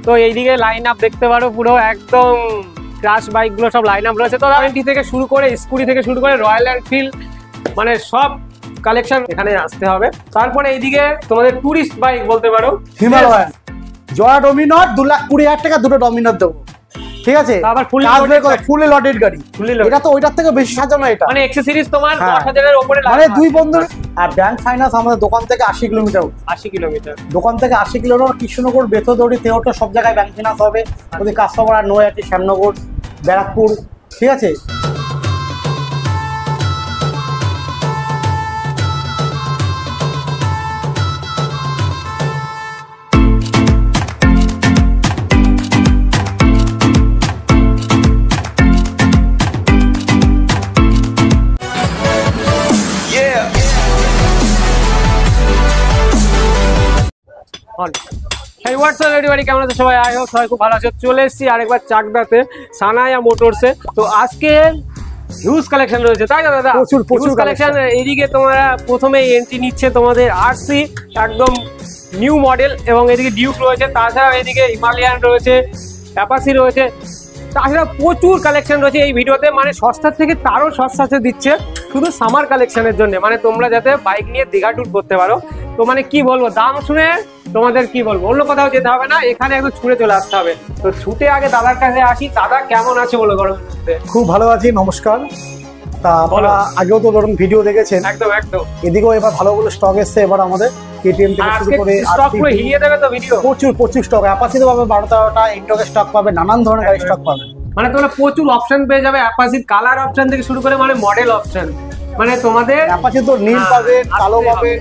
তো এইদিকে line up দেখতে পারো, পুরো একদম ক্রাশ বাইকগুলো সব লাইন আপ রয়েছে। তো R20 থেকে শুরু করে স্কুটি থেকে শুরু করে রয়্যাল এনফিল্ড মানে সব কালেকশন এখানে আসতে হবে। তারপরে এইদিকে তোমাদের টুরিস্ট বাইক বলতে পারো, হিমালয়ান জয়া ডমিনর 2,20,000 টাকা দুটো ডমিনর দেবো, ঠিক আছে? আবার ফুল লোডেড গাড়ি, এটা তো ওইটার থেকে বেশি সাজানো। এটা মানে অ্যাকসেসরিজ তোমার 10,000 এর উপরে, মানে দুই বন্ধুর। আর ব্যাংক ফাইন্যান্স আমাদের দোকান থেকে 80 কিলোমিটার, 80 কিলোমিটার দোকান থেকে 80 কিলোমিটার, কৃষ্ণনগর, বেতদড়ি, তেওটা সব জায়গায় ব্যাংক ফাইন্যান্স হবে। যদি কাস্টমার আর নৈহাটি, শ্যামনগর, ব্যারাকপুর, ঠিক আছে? কেমন আছে সবাই? আই হোপ সবাই খুব ভালো আছে। চলে এসেছি আরেকবার চাকদাতে, সানায়া মোটরসে। তো আজকে হিউজ কালেকশন রয়েছে, তাই না দাদা? প্রচুর কালেকশন। এদিকে তোমরা প্রথমে এন্ট্রি নিচ্ছে তোমাদের আরসি, একদম নিউ মডেল, এবং এদিকে ডিউক রয়েছে, তাছাড়া এদিকে হিমালয়ান রয়েছে, অ্যাপাচি রয়েছে, তাছাড়া প্রচুর কালেকশন রয়েছে এই ভিডিওতে। মানে সস্তার থেকে তারও সস্তাতে দিচ্ছে শুধু সামার কালেকশনের জন্য, মানে তোমরা যাতে বাইক নিয়ে দীঘা ট্যুর করতে পারো। তো মানে কি বলবো, দাম শুনে তোমাদের কি বলবো, অন্য কোথাও যেতে হবে না, এখানে একদম ছুটে চলে আসতে হবে। তো ছুটে আগে দাদার কাছে আসি। দাদা কেমন আছে বলো? গরমের মধ্যে খুব ভালো আছি, নমস্কার। তা আপনারা আগেও তো ধরুন ভিডিও দেখেছেন, একদম একদম। এদিকেও এবার ভালোগুলো স্টক এসছে এবার আমাদের কেটিএম থেকে শুরু করে স্টক পুরো হিলিয়ে দেবে তো ভিডিও। প্রচুর স্টক, অ্যাপাচিতে পাবে 12-13টা, ইন্টকের স্টক পাবে, নানান ধরনের গাড়ি স্টক পাবে। মানে তোমরা প্রচুর অপশন পেয়ে যাবে অ্যাপাচির, কালার অপশন থেকে শুরু করে মানে মডেল অপশন। মানে তোমাদের অ্যাপাচি তো নীল পাবেন, কালো পাবেন,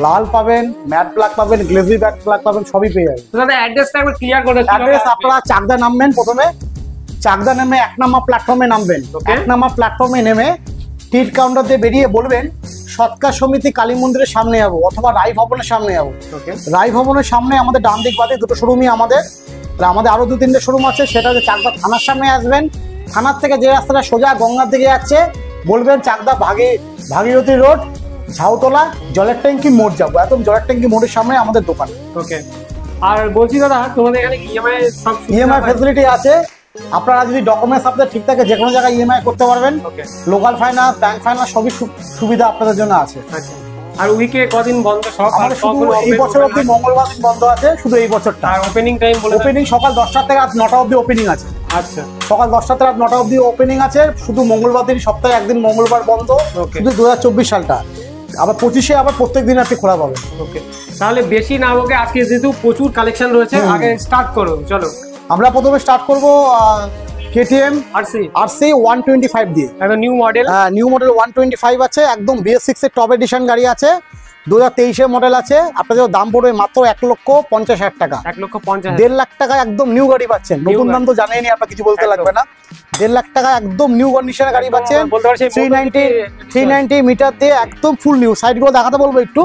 লাল পাবেন, ম্যাট ব্ল্যাক পাবেন, গ্লেজি ব্ল্যাক পাবেন, সবই পেয়ে যাবেন। তো দাদা অ্যাড্রেসটা একবার ক্লিয়ার করে দাও। অ্যাড্রেস আপনারা চাকদা নামবেন, প্রথমে চাকদা নেমে 1 নম্বর প্ল্যাটফর্মে নামবেন। 1 নম্বর প্ল্যাটফর্মে নেমে টিট কাউন্টার দিয়ে বেরিয়ে বলবেন সৎকার সমিতি কালী মন্দিরের সামনে যাবো, অথবা রায় ভবনের সামনে যাবো। রায় ভবনের সামনে আমাদের ডান দিক বাদে দুটো শোরুমই আমাদের আরো 2-3টে শোরুম আছে। সেটা হচ্ছে চাকদা থানার সামনে আসবেন, থানার থেকে যে রাস্তাটা সোজা গঙ্গার দিকে যাচ্ছে বলবেন চাকদা ভাগীরথী রোড, ঝাউতলা, জলের ট্যাঙ্কি মোড় যাবো। একদম জলের ট্যাঙ্কি মোড়ের সামনে আমাদের দোকান। ওকে। আর বলছি দাদা, তোমাদের এখানে ইএমআই ফ্যাসিলিটি আছে। আপনারা যদি ডকুমেন্টস আপনাদের ঠিক থাকে যে কোনো জায়গায় ইএমআই করতে পারবেন। লোকাল ফাইন্যান্স, ব্যাংক ফাইন্যান্স সবই সুবিধা আপনাদের জন্য আছে। আর উইকে কদিন বন্ধ? সব শুধু এই বছর অবধি মঙ্গলবার দিন বন্ধ আছে, শুধু এই বছরটা। আর ওপেনিং টাইম বলে? ওপেনিং সকাল 10টা থেকে রাত 9টা অবধি ওপেনিং আছে। আচ্ছা, সকাল 10টা থেকে রাত 9টা অবধি ওপেনিং আছে। শুধু মঙ্গলবার দিন, সপ্তাহে একদিন মঙ্গলবার বন্ধ, শুধু 2024 সালটা। আবার 25-এ আবার প্রত্যেক দিন আপনি খোলা পাবেন। ওকে, তাহলে বেশি না বকে আজকে যেহেতু প্রচুর কালেকশন রয়েছে, আগে স্টার্ট করো। চলো আমরা প্রথমে স্টার্ট করবো কেটিএম আরসি 125 দিয়ে। একদম নিউ মডেল। নিউ মডেল 125 আছে, একদম BS6 এর টপ এডিশন গাড়ি আছে, 2023 মডেল আছে। আপনাদের দাম পড়বে মাত্র 1,50,000 টাকা। 1,50,000, 1.5 লাখ টাকা একদম নিউ গাড়ি পাচ্ছেন। নতুন দাম তো জানেনই, আপনার কিছু বলতে লাগবে না। 1.5 লাখ টাকা একদম নিউ কন্ডিশনের গাড়ি পাচ্ছেন। 390 মিটার দিয়ে একদম ফুল নিউ। সাইডগুলো দেখাতে বলবো একটু।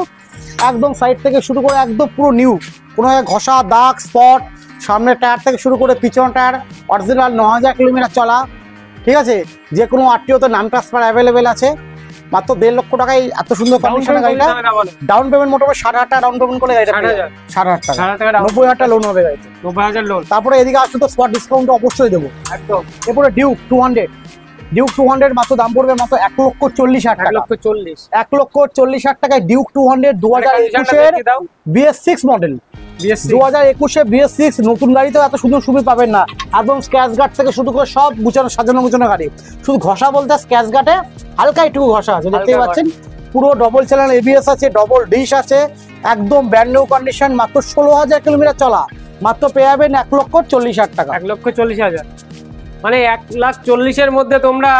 একদম সাইড থেকে শুরু করে একদম পুরো নিউ, কোনো ঘষা দাগ স্পট, সামনের টায়ার থেকে শুরু করে পিছন টায়ার অরিজিনাল, 9000 কিলোমিটার চলা, ঠিক আছে? যে কোনো আরটিওতে নাম ট্রান্সফার অ্যাভেলেবেল আছে। মাত্র 1.5 লক্ষ টাকায় এত সুন্দর কন্ডিশনের গাড়িটা। ডাউন পেমেন্ট মোটামুটি 7,500 টাকা ডাউন পেমেন্ট করে গাড়িটা 7,500 টাকা, 90,000 টাকা লোন হবে গাড়িতে। 90,000 লোন। তারপরে এদিকে আসলে তো স্পট ডিসকাউন্ট অবশ্যই দেবো একদম। এরপরে ডিউক 200 মাত্র দাম পড়বে মাত্র 1,40,000 টাকা। 1,40,000 টাকায় ডিউক 200 2021-এর BS6 মডেল। 2021-এ BS6 নতুন গাড়িতেও এত সুন্দর সুবিধা পাবেন না। একদম স্ক্র্যাচ গার্ড থেকে শুরু করে সব সাজানো গুছানো গাড়ি। শুধু ঘষা বলতে স্ক্র্যাচ গার্ডে হালকা একটু ঘষা আছে, দেখতেই পাচ্ছেন। পুরো ডবল চ্যানেল ABS আছে, ডবল ডিশ আছে, একদম ব্র্যান্ড নিউ কন্ডিশন, মাত্র 16,000 কিলোমিটার চলা। মাত্র পেয়ে যাবেন 1,40,000 টাকা। 1,40,000 মানে 1,40,000-এর মধ্যে তোমরা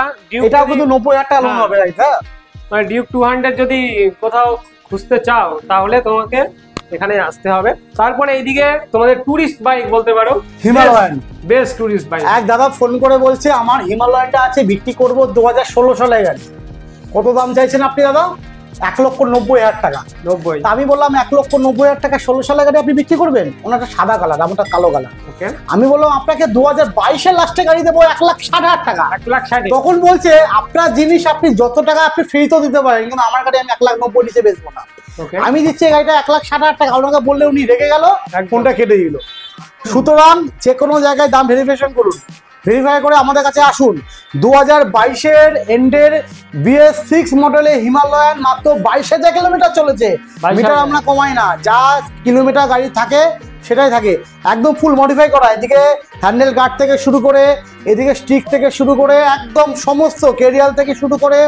এটাও কিন্তু 90,000 টাকা লোন হবে। মানে ডিউক 200 যদি কোথাও খুঁজতে চাও তাহলে তোমাকে এখানে আসতে হবে। তারপরে এইদিকে তোমাদের টুরিস্ট বাইক বলতে পারো, হিমালয়ান বেস্ট টুরিস্ট বাইক। এক দাদা ফোন করে বলছে আমার হিমালয়ানটা আছে, বিক্রি করবো 2016 সালের গাড়ি। কত দাম চাইছেন আপনি দাদা? 1,90,000 টাকা। আমি বললাম 1,90,000 টাকা 16 সালের গাড়ি আপনি বিক্রি করবেন? ওনাটা সাদা কালার, আমারটা কালো কালার। আমি বললাম আপনাকে 2022-এর লাস্টে গাড়ি দেবো 1,60,000 টাকা। 1,60,000। তখন বলছে আপনার জিনিস আপনি যত টাকা আপনি ফ্রিতেও দিতে পারেন, কিন্তু আমার গাড়ি আমি 1,90,000 নিচে বেচবো না। আমি দিচ্ছি গাড়িটা 1,60,000 টাকা। ওনাকে বললে উনি রেগে গেল, ফোনটা কেটে দিল। সুতরাং যে কোনো জায়গায় দাম ভেরিফিকেশন করুন, ভেরিফাই করে আমাদের কাছে আসুন। 2022-এর এন্ডের BS6 মডেলে হিমালয়ান মাত্র 22,000 কিলোমিটার চলেছে। মিটার আমরা কমাই না, যা কিলোমিটার গাড়ি থাকে সেটাই থাকে, একদম ফুল মডিফাই করা। এদিকে হ্যান্ডেল গার্ড থেকে শুরু করে, এদিকে স্টিক থেকে শুরু করে, একদম সমস্ত কেরিয়াল থেকে শুরু করে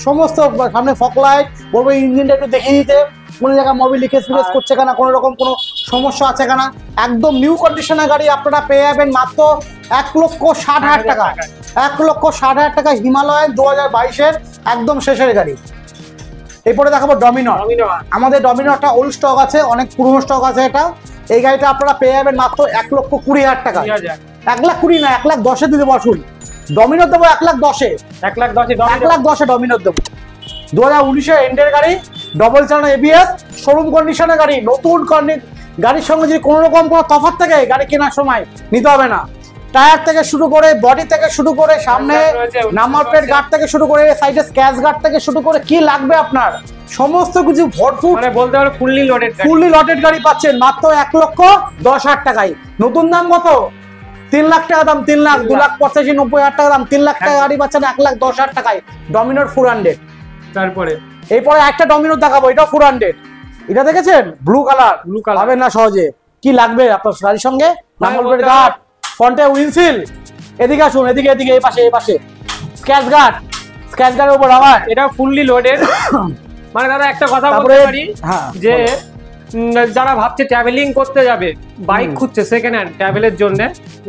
সমস্ত, সামনে ফক লাইট, বলবো ইঞ্জিনটা একটু দেখিয়ে দিতে, কোনো জায়গায় মোবিল লিকেজ ফিকেজ করছে কিনা, কোনো রকম কোনো সমস্যা আছে কিনা। একদম নিউ কন্ডিশনের গাড়ি আপনারা পেয়ে যাবেন মাত্র 1,60,000 টাকা। 1,60,000 টাকা হিমালয়ান 2022-এর একদম শেষের গাড়ি। এরপরে দেখাবো ডমিনর। আমাদের ডমিনরটা ওল্ড স্টক আছে, অনেক পুরনো স্টক আছে। এটা এই গাড়িটা আপনারা পেয়ে যাবেন মাত্র 1,20,000 টাকা। 1,20,000 না, 1,10,000 দিতে বসুন। ডমিনর দেবো 1,10,000। 1,10,000 ডমিনর দেবো। 2019-এর এন্ডের গাড়ি, ডবল চালানো ABS, শোরুম কন্ডিশনের গাড়ি। নতুন গাড়ির সঙ্গে যদি কোনো রকম কোনো তফাৎ থাকে গাড়ি কেনার সময় নিতে হবে না। টায়ার থেকে শুরু করে, বডি থেকে শুরু করে, সামনে নাম্বার প্লেট গার্ড থেকে শুরু করে, সাইডে স্ক্র্যাচ গার্ড থেকে শুরু করে, কি লাগবে আপনার সমস্ত কিছু ভরপুর, মানে বলতে পারো ফুললি লটেড গাড়ি পাচ্ছেন মাত্র 1,10,000 টাকায়। নতুন দাম কত? 3 লাখ টাকা দাম, 3 লাখ, 2,85,90,000 টাকা দাম, 3 লাখ টাকা গাড়ি পাচ্ছেন 1,10,000 টাকায়। ডমিনর 400। তারপরে এরপরে একটা ডমিনর দেখাবো, এটা 400। এটা দেখেছেন ব্লু কালার পাবেন না সহজে। কি লাগবে আপনার গাড়ির সঙ্গে? নাম্বার প্লেট গার্ড, ফ্রন্টে উইন্ডশিল্ড, এদিকে আসুন, এদিকে এই পাশে স্ক্র্যাচ গার্ডের উপর আমার এটা ফুললি লোডেড। মানে দাদা একটা কথা বলতে পারি যে যারা ভাবছে ট্রাভেলিং করতে যাবে, বাইক খুঁজছে সেকেন্ড হ্যান্ড ট্রাভেলের জন্য,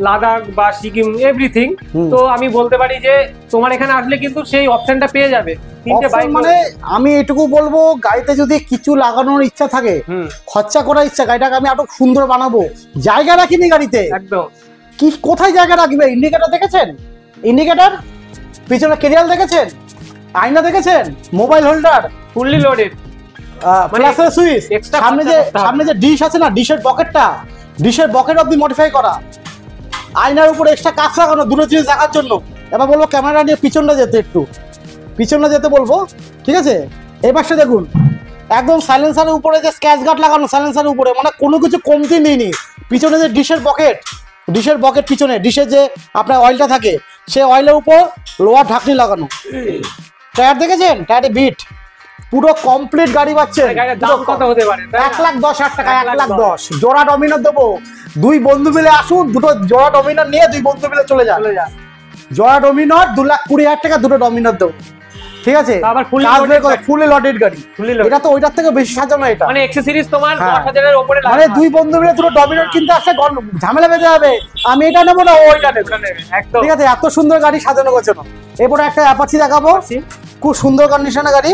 লাদাখ বা সিকিম এভরিথিং, তো আমি বলতে পারি যে তোমার এখানে আসলে কিন্তু সেই অপশনটা পেয়ে যাবে। মানে আমি এটুকু বলবো, গাড়িতে যদি কিছু লাগানোর ইচ্ছা থাকে, খরচা করার ইচ্ছা, গাড়িটাকে আমি আরো সুন্দর বানাবো, জায়গা রাখিনি গাড়িতে। একদম কি কোথায় জায়গা রাখবে? ইন্ডিকেটর দেখেছেন? ইন্ডিকেটর, পিছনে কেরিয়াল দেখেছেন, আয়না দেখেছেন, মোবাইল হোল্ডার, ফুললি লোডেড, ফ্ল্যাশের সুইচ, সামনে যে ডিশ আছে না, ডিশের বকেট অব্দি মডিফাই করা, আয়নার উপরে এক্সট্রা কাঁচ লাগানো দুটো জিনিস দেখার জন্য। এবার বলবো ক্যামেরা নিয়ে পিছনটা যেতে বলবো, ঠিক আছে? এই পাশে দেখুন, একদম সাইলেন্সারের উপরে যে স্ক্র্যাচ গার্ড লাগানো, সাইলেন্সারের উপরে, মানে কোনো কিছু কমতি নেই। পিছনে যে ডিশের বকেট পিছনে ডিশের যে আপনার অয়েলটা থাকে, সেই অয়েলের উপর লোয়ার ঢাকনি লাগানো। টায়ার দেখেছেন? টায়ারে বিট, পুরো কমপ্লিট গাড়ি পাচ্ছেন। কত হতে পারে? 1,10,000 টাকা। 1,10,000 জোড়া ডমিনর দেবো। 2 বন্ধু মিলে আসুন, দুটো জোড়া ডমিনর নিয়ে 2 বন্ধু মিলে চলে যান। জোড়া ডমিনর 2,20,000 টাকা, দুটো ডমিনর দেবো, ঠিক আছে? ফুলি লটেড গাড়ি। এটা তো ওইটার থেকে বেশি সাজানো। এটা মানে অ্যাকসেসরিজ তোমার 10,000-এর উপরে, মানে 2 বন্ধু মিলে দুটো ডমিনর কিনতে আসলে ঝামেলা বেঁধে যাবে, আমি এটা নেবো না ওইটা নেবো, ঠিক আছে? এত সুন্দর গাড়ি সাজানো গোছানো। এরপরে একটা অ্যাপাচি দেখাবো, খুব সুন্দর কন্ডিশনের গাড়ি,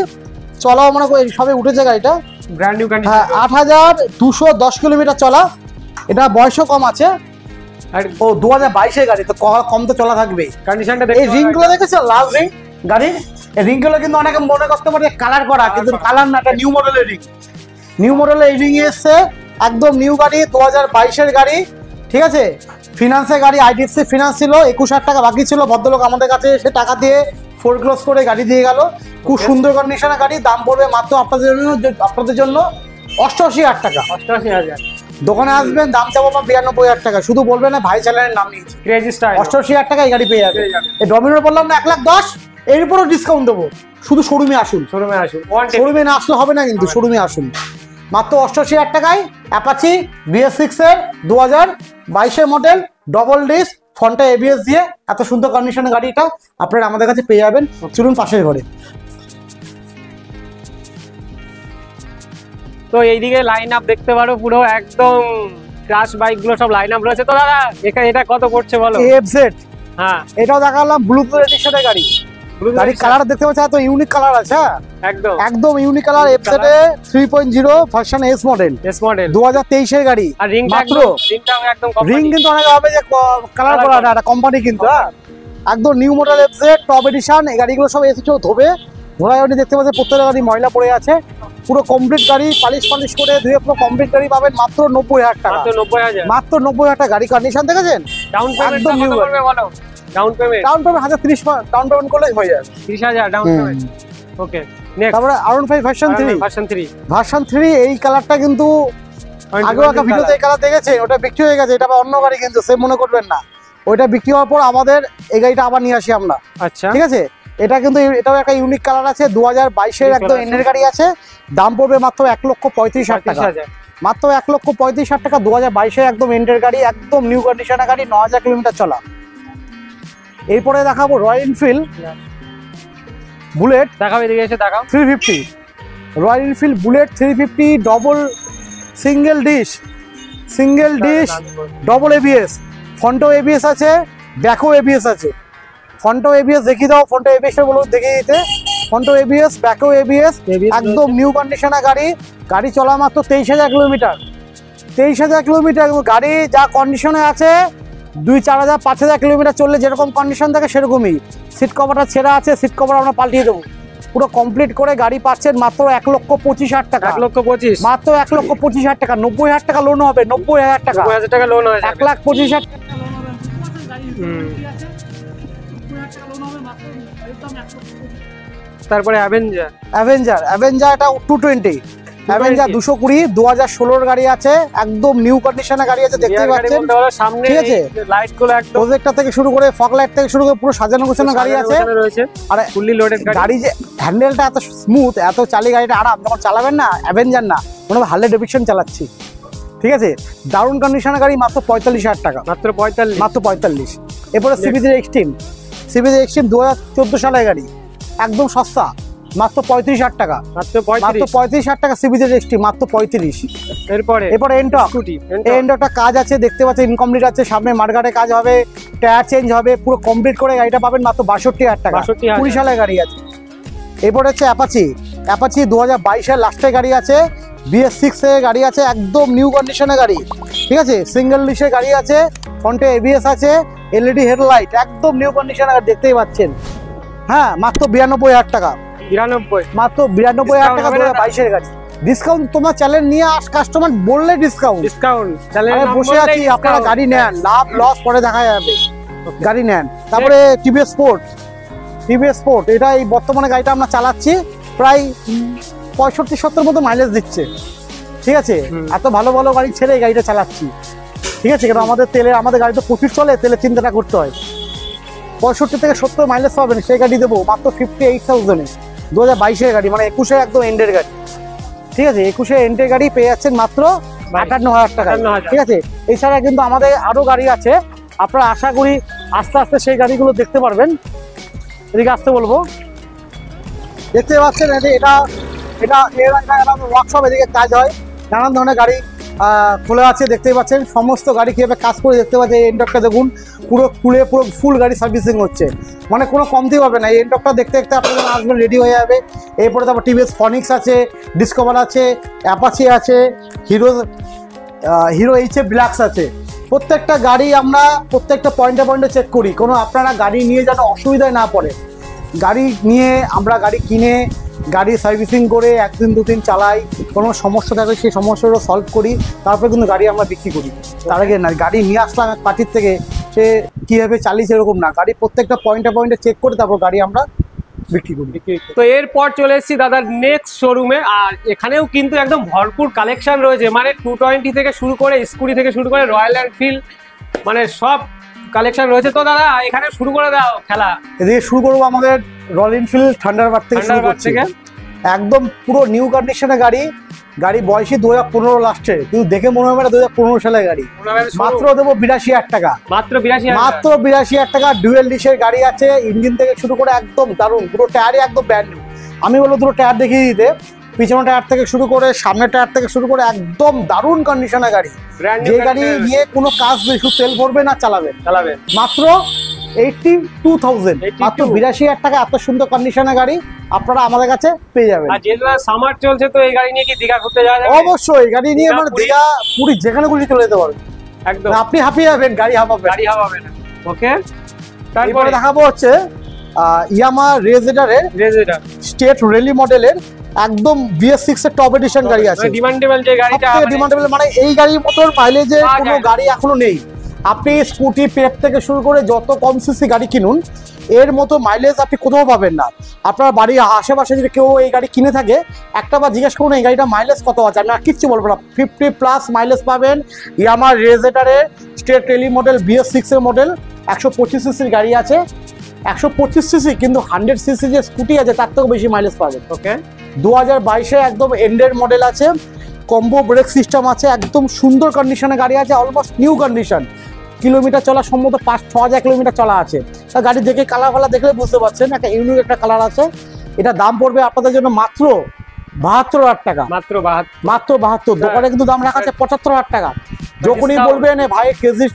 চলাও মনে করি সবে উঠেছে গাড়িটা, ব্র্যান্ড নিউ কন্ডিশন। 8,210 কিলোমিটার চলা, এটা বয়সও কম আছে। ও 2022-এর গাড়ি, তো কম তো চলা থাকবে। কন্ডিশনটা এই রিংগুলো দেখেছো? লাল রিং গাড়ির। এই রিংগুলো কিন্তু অনেকে মনে করতে পারে কালার করা, কিন্তু কালার না, এটা নিউ মডেলের রিং। নিউ মডেলের এই রিং এসছে, একদম নিউ গাড়ি, 2022-এর গাড়ি, ঠিক আছে? ফিনান্সের গাড়ি, IDFC ফিনান্স ছিল, 21,000 টাকা বাকি ছিল। ভদ্রলোক আমাদের কাছে এসে টাকা দিয়ে ফোরক্লোজ করে গাড়ি দিয়ে গেল। খুব সুন্দর কন্ডিশনের গাড়ি, দাম পড়বে মাত্র আপনাদের জন্য 88,000 টাকা। 88,000। দোকানে আসবেন, দাম চাবো 92,000 টাকা, শুধু বলবেন না ভাই চ্যানেলের নাম নিয়েছি। 88,000 টাকা এই গাড়ি পেয়ে যাবে। এই ডমিনর বললাম না 1,10,000, এর উপরও ডিসকাউন্ট দেবো। শুধু শোরুমে আসুন, শোরুমে না আসলে হবে না, কিন্তু শোরুমে আসুন। মাত্র 88,000 টাকায় অ্যাপাচি BS6-এর 2022-এর মডেল, ডবল ডিস্ক, ফ্রন্টে ABS দিয়ে, এত সুন্দর কন্ডিশনের গাড়িটা আপনারা আমাদের কাছে পেয়ে যাবেন। চলুন পাশের ঘরে। তো এইদিকে লাইন আপ দেখতে পারো, পুরো একদম ক্রাশ বাইক গুলো সব লাইন আপ রয়েছে। তো দাদা এখানে এটা কত পড়ছে বলো? FZ, হ্যাঁ এটাও দেখালাম ব্লু এডিশনের গাড়ি। গাড়ির কালার দেখতে পাচ্ছ, এত ইউনিক কালার আছে। একদম unique colour. FZ 3.0 version S model, 2023-এর গাড়ি। মাত্র রিং কিন্তু অনেক হবে যে কালার করা, এটা কোম্পানি কিন্তু। একদম new model FZ top edition. এই গাড়িগুলো সব এসেছে ধোবে, ধোলাই দেখতে পাচ্ছেন, প্রত্যেকটা গাড়ি ময়লা পড়ে আছে। পুরো কমপ্লিট গাড়ি, পালিশ করে ধুয়ে পুরো কমপ্লিট গাড়ি পাবেন মাত্র 90,000 টাকা। মাত্র 90,000 টাকা। গাড়ি কন্ডিশন দেখেছেন? ডাউন পেমেন্ট একদম new. Down payment 1,30 down payment করলে হয়ে যাবে। 30,000 ডাউন পেমেন্ট। ওকে, নেক্সট। তারপরে R15 ভার্সন 3। এই কালারটা কিন্তু আগেও একটা ভিডিওতে এই কালার দেখেছেন, ওটা বিক্রি হয়ে গেছে, এটা আবার অন্য গাড়ি কিন্তু সেম মনে করবেন না। ওইটা বিক্রি হওয়ার পর আমাদের এই গাড়িটা আবার নিয়ে আসি আমরা। আচ্ছা, ঠিক আছে, এটা কিন্তু এটাও একটা ইউনিক কালার আছে, 2022-এর একদম এন্ডের গাড়ি আছে। দাম পড়বে মাত্র 1,35,000 টাকা, মাত্র 1,35,000 টাকা। 2022-এর একদম এন্ডের গাড়ি, একদম নিউ কন্ডিশনের গাড়ি, 9,000 কিলোমিটার চলা। এরপরে দেখাবো রয়্যাল এনফিল্ড বুলেট। দেখাও, এদিকে এসে দেখাও। 350 Royal Enfield Bullet 350 double single disc double ABS. ফ্রন্টও এবিএস আছে, ব্যাকও এবিএস আছে। ফ্রন্টও এবিএস দেখিয়ে দাও, ফ্রন্টও এবিএস বলো দেখিয়ে দিতে। ফ্রন্টও এবিএস, ব্যাকও এবিএস, একদম নিউ কন্ডিশনের গাড়ি। গাড়ি চলা মাত্র 23,000 কিলোমিটার। 23,000 কিলোমিটার গাড়ি যা কন্ডিশনে আছে, 2,000, 4,000, 5,000 কিলোমিটার চললে যেরকম কন্ডিশন থাকে সেরকমই। সিট কভারটা ছেঁড়া আছে, সিট কভার আমরা পাল্টিয়ে দেবো। পুরো কমপ্লিট করে গাড়ি পাচ্ছেন মাত্র 1,25,000 টাকা। 1,25,000 মাত্র 1,25,000 টাকা। 90,000 টাকা লোন হবে, 90,000 টাকা। 90,000 টাকা লোন হয়ে যাবে। 1,25,000 তারপরে অ্যাভেঞ্জার এটা 220 অ্যাভেঞ্জার 220 2016-এর গাড়ি আছে, একদম নিউ কন্ডিশনের গাড়ি আছে, দেখতেই পাচ্ছেন। সামনে ঠিক আছে, লাইট গুলো একদম প্রজেক্টর থেকে শুরু করে ফগ লাইট থেকে শুরু করে পুরো সাজানো গোছানো গাড়ি আছে। আর ফুললি লোডেড গাড়ি যে হ্যান্ডেলটা এত স্মুথ, এত চালি গাড়িটা আরাম, যখন চালাবেন না অ্যাভেঞ্জার না মনে হবে হার্লে ডেভিডসন চালাচ্ছি। ঠিক আছে, দারুণ কন্ডিশনের গাড়ি, মাত্র 45,000 টাকা। মাত্র 45। এরপরে সিবিজি এক্সট্রিম 2014 সালের গাড়ি, একদম সস্তা, মাত্র 35,000 টাকা। মাত্র 35,000 টাকা সিবিজি এক্সট্রিম, মাত্র 35। এরপরে এন্ডটা কাজ আছে, দেখতে পাচ্ছেন ইনকমপ্লিট আছে, সামনে মার্গারে কাজ হবে, টায়ার চেঞ্জ হবে, পুরো কমপ্লিট করে গাড়িটা পাবেন মাত্র 62,000 টাকা। 20 সালের গাড়ি আছে। এরপরে হচ্ছে অ্যাপাচি 2022-এর লাস্টের গাড়ি আছে, BS6 এর গাড়ি আছে, একদম নিউ কন্ডিশনের গাড়ি। ঠিক আছে, সিঙ্গেল ডিশের গাড়ি আছে, ফ্রন্টে এবিএস আছে, এলইডি হেডলাইট, একদম নিউ কন্ডিশনের গাড়ি, দেখতেই পাচ্ছেন। হ্যাঁ, মাত্র 92,000 টাকা। মাত্র 92,000 টাকা 2022-এর গাড়ি। ডিসকাউন্ট তোমার চ্যালেঞ্জ নিয়ে আস, কাস্টমার বললে ডিসকাউন্ট। বসে আছি, আপনারা গাড়ি নেন, লাভ লস পরে দেখা যাবে, গাড়ি নেন। তারপরে টিভিএস স্পোর্ট, এটা এই বর্তমানে গাড়িটা আমরা চালাচ্ছি, প্রায় 65-70 মতো মাইলেজ দিচ্ছে। ঠিক আছে, এত ভালো ভালো গাড়ি ছেড়ে এই গাড়িটা চালাচ্ছি। ঠিক আছে, কারণ আমাদের গাড়ি তো প্রচুর চলে, তেলের চিন্তাটা করতে হয়। 65 থেকে 70 মাইলেজ পাবেন, সেই গাড়ি দেবো মাত্র 58,000-এ। 2022-এর গাড়ি, মানে 21-এর একদম এন্ডের গাড়ি। ঠিক আছে, 21-এর এন্ডের গাড়ি পেয়ে যাচ্ছেন মাত্র 58,000 টাকা। ঠিক আছে, এছাড়া কিন্তু আমাদের আরো গাড়ি আছে, আপনারা আশা করি আস্তে আস্তে সেই গাড়িগুলো দেখতে পারবেন। এদিকে আসতে বলবো। দেখতে পাচ্ছেন এটা ওয়ার্কশপ, এদিকে কাজ হয়, নানান ধরনের গাড়ি খোলা আছে, দেখতেই পাচ্ছেন। সমস্ত গাড়ি কীভাবে কাজ করে দেখতে পাচ্ছেন। এই এন্ডকটা দেখুন, পুরো ফুল গাড়ি সার্ভিসিং হচ্ছে, মানে কোনো কমতি হবে না। এই এন্ডকটা দেখতে দেখতে আপনারা আসবেন, রেডি হয়ে যাবে। এরপরে তারপর টিভিএস ফনিক্স আছে, ডিসকভার আছে, অ্যাপাচি আছে, হিরো HF ডিলাক্স আছে। প্রত্যেকটা গাড়ি আমরা প্রত্যেকটা পয়েন্টে চেক করি, কোনো আপনারা গাড়ি নিয়ে যেন অসুবিধায় না পড়ে। গাড়ি নিয়ে আমরা গাড়ি কিনে গাড়ি সার্ভিসিং করে 1 দিন 2 দিন চালাই, কোনো সমস্যা থাকলে সেই সমস্যাগুলো সলভ করি, তারপরে কিন্তু গাড়ি আমরা বিক্রি করি। তার আগে না, গাড়ি নিয়ে আসলাম এক পার্টির থেকে, সে কীভাবে চালিয়েছে এরকম না, গাড়ি প্রত্যেকটা পয়েন্টে চেক করে তারপর গাড়ি আমরা বিক্রি করি। তো এরপর চলে এসেছি দাদার নেক্সট শোরুমে, আর এখানেও কিন্তু একদম ভরপুর কালেকশন রয়েছে, মানে 220 থেকে শুরু করে, স্কুটি থেকে শুরু করে, রয়্যাল এনফিল্ড, মানে সব কালেকশন রয়েছে। তো দাদা এখানে শুরু করে দাও খেলা। এদিকে শুরু করবো আমাদের রয়্যাল এনফিল্ড থান্ডারবার্ড থেকে শুরু করছি। একদম পুরো নিউ কন্ডিশনের গাড়ি বয়সী 2015 লাস্টে, কিন্তু দেখে মনে হবে না 2015 সালের গাড়ি। মাত্র দেবো 82,000 টাকা। মাত্র 82,000 টাকা। ডুয়েল ডিশের গাড়ি আছে, ইঞ্জিন থেকে শুরু করে একদম দারুণ, পুরো টায়ারই একদম ব্র্যান্ড নিউ। আমি বলবো দুটো টায়ার দেখিয়ে দিতে, পিছনের টায়ার থেকে শুরু করে সামনের টায়ার থেকে শুরু করে একদম দারুণ কন্ডিশনের গাড়ি। যে গাড়ি নিয়ে কোনো কাজ নেই, শুধু তেল ভরবে না চালাবে। মাত্র 82,000, মাত্র 82,000 টাকা। এত সুন্দর কন্ডিশনের গাড়ি আপনারা আমাদের কাছে পেয়ে যাবেন। আর যেহেতু সামার চলছে, তো এই গাড়ি নিয়ে কি দীঘা ঘুরতে যাওয়া যাবে? অবশ্যই, গাড়ি নিয়ে মানে দীঘা পুরী যেখানে খুশি চলে যেতে পারবেন, একদম। আপনি হাঁপিয়ে যাবেন, গাড়ি হাঁপাবে না। ওকে, তারপরে দেখাবো হচ্ছে ইয়ামা রেজেডার স্টেট র্যালি মডেলের একদম BS6 এর টপ এডিশন গাড়ি আছে। ডিমান্ডেবল যে গাড়িটা, ডিমান্ডেবল মানে এই গাড়ির মতন মাইলেজে কোনো গাড়ি এখনো নেই। আপনি স্কুটি পেপ থেকে শুরু করে যত কম সিসি গাড়ি কিনুন, এর মতো মাইলেজ আপনি কোথাও পাবেন না। আপনার বাড়ির আশেপাশে যদি কেউ এই গাড়ি কিনে থাকে, একটা বার জিজ্ঞেস করুন এই গাড়িটা মাইলেজ কত আছে, আমি আর কিচ্ছু বলবো না। 50+ মাইলেজ পাবেন। ইয়ামাহা রেজেটারের স্টেট টেলি মডেল BS6 এর মডেল, 125 সিসির গাড়ি আছে। 125 সিসি, কিন্তু 100 সিসি যে স্কুটি আছে তার থেকেও বেশি মাইলেজ পাবেন। ওকে, 2022-এ একদম এন্ডের মডেল আছে, কম্বো ব্রেক সিস্টেম আছে, একদম সুন্দর কন্ডিশনে গাড়ি আছে, অলমোস্ট নিউ কন্ডিশন। কিলোমিটার চলা সম্ভবত 5-6 কিলোমিটার চলা আছে। তা গাড়ি দেখে কালার ফালার দেখলে বুঝতে পারছেন একটা ইউনিক একটা কালার আছে। এটা দাম পড়বে আপনাদের জন্য মাত্র 72,000 টাকা। মাত্র 72। দোকানে কিন্তু দাম রাখা আছে 75,000 টাকা। যখনই বলবেন ভাই কেজি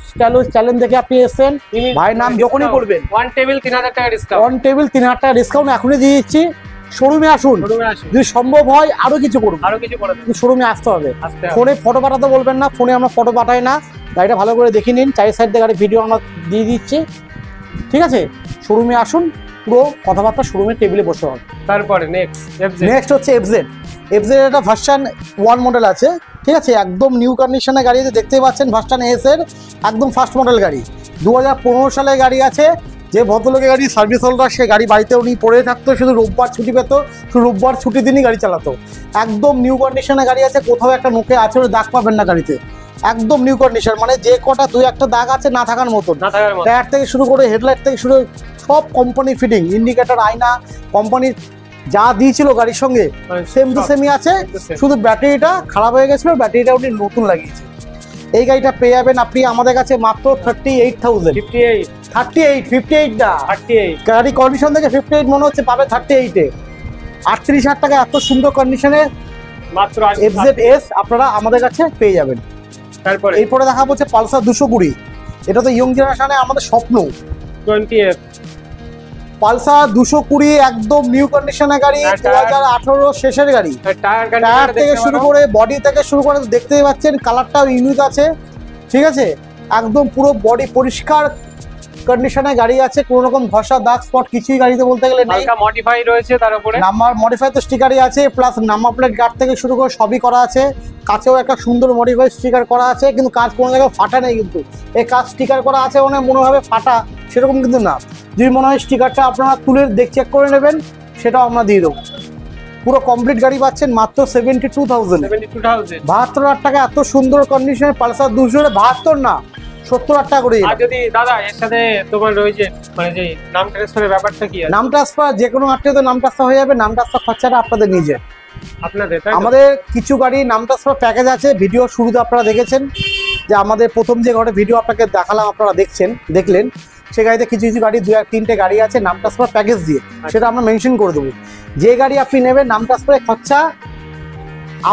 চ্যালেঞ্জ দেখে আপনি এসেছেন, ভাই নাম যখনই বলবেন ওয়ান টেবিল 3,000 টাকা ডিসকাউন্ট। অন টেবিল 3,000 টাকা ডিসকাউন্ট এখনই দিয়ে দিচ্ছি। শোরুমে আসুন, যদি সম্ভব হয় আরো কিছু করুন, শোরুমে আসতে হবে। ফোনে ফটো পাঠাতে বলবেন না, ফোনে আমরা ফটো পাঠাই না। গাড়িটা ভালো করে দেখে নিন, চারি সাইড দিয়ে গাড়ির ভিডিও আমরা দিয়ে দিচ্ছি, ঠিক আছে? শোরুমে আসুন, পুরো কথাবার্তা শোরুমের টেবিলে বসে হবে। তারপরে নেক্সট হচ্ছে FZ একটা ভার্সন 1 মডেল আছে, ঠিক আছে? একদম নিউ কন্ডিশনের গাড়ি আছে, দেখতেই পাচ্ছেন ভার্সন S এর একদম ফার্স্ট মডেল গাড়ি। 2015 সালের গাড়ি আছে। যে ভদ্রলোকের গাড়ি সার্ভিস হোল্ডার, সে গাড়ি বাড়িতে উনি পড়ে থাকতো, শুধু রোববার ছুটি পেতো, শুধু রোববার ছুটির দিনই গাড়ি চালাতো। একদম নিউ কন্ডিশনের গাড়ি আছে, কোথাও একটা নোকে আঁচড়ে দাগ পাবেন না গাড়িতে। একদম নিউ কন্ডিশন, মানে যে কটা 2-1টা দাগ আছে না থাকার মতন। টায়ার থেকে শুরু করে হেডলাইট থেকে শুরু সব কোম্পানি ফিটিং, ইন্ডিকেটর, আয়না কোম্পানির যা দিয়েছিল গাড়ির সঙ্গে সেম টু সেমই আছে। শুধু ব্যাটারিটা খারাপ হয়ে গেছিল, ব্যাটারিটা উনি নতুন লাগিয়েছে। এই গাড়িটা পেয়ে যাবেন আপনি আমাদের কাছে মাত্র 38,000। 58 না, 38 গাড়ি কন্ডিশন থেকে 58 মনে হচ্ছে, পাবে 38-এ। 38,000 টাকা এত সুন্দর কন্ডিশনে মাত্র FZ আপনারা আমাদের কাছে পেয়ে যাবেন। তারপরে এরপরে দেখা হচ্ছে পালসার 220। এটা তো ইয়ং জেনারেশনে আমাদের স্বপ্ন। 20F পালসার 220 একদম নিউ কন্ডিশনের গাড়ি, 2018 শেষের গাড়ি। টায়ার থেকে শুরু করে বডি থেকে শুরু করে দেখতেই পাচ্ছেন, কালারটাও ইউনিক আছে, ঠিক আছে? একদম পুরো বডি পরিষ্কার কন্ডিশনে গাড়ি আছে, কোনো রকম ঘষা দাগ স্পট কিছুই গাড়িতে বলতে গেলে নেই। হালকা মডিফাই রয়েছে, তার উপরে নাম্বার মডিফাই তো স্টিকারই আছে, প্লাস নাম্বার প্লেট গার্ড থেকে শুরু করে সবই করা আছে। কাছেও একটা সুন্দর মডিফাই স্টিকার করা আছে, কিন্তু কাজ কোনো জায়গায় ফাটা নেই। কিন্তু এই কাজ স্টিকার করা আছে মানে মনে হবে ফাটা, সেরকম কিন্তু না। যদি মনে হয় স্টিকারটা আপনারা তুলে চেক করে নেবেন, সেটাও আমরা দিয়ে দেবো। পুরো কমপ্লিট গাড়ি পাচ্ছেন মাত্র 72,000। 72,000 টাকা এত সুন্দর কন্ডিশনে পালসার 200, 72 না 70,000 টাকা করে। আর যদি দাদা এর সাথে তোমার রয়েছে মানে যে নাম ট্রান্সফারের ব্যাপারটা কি আছে? নাম ট্রান্সফার যে কোনো আটটিতে নাম ট্রান্সফার হয়ে যাবে। নাম ট্রান্সফার খরচাটা আপনাদের নিজের। আমাদের কিছু গাড়ি নাম ট্রান্সফার প্যাকেজ আছে, ভিডিও শুরুতে আপনারা দেখেছেন যে আমাদের প্রথম যে ঘরে ভিডিও আপনাকে দেখালাম, আপনারা দেখলেন সে গাড়িতে কিছু কিছু গাড়ি 2-3টে গাড়ি আছে নাম ট্রান্সফার প্যাকেজ দিয়ে, সেটা আমরা মেনশন করে দেবো। যে গাড়ি আপনি নেবেন নাম ট্রান্সফারের খরচা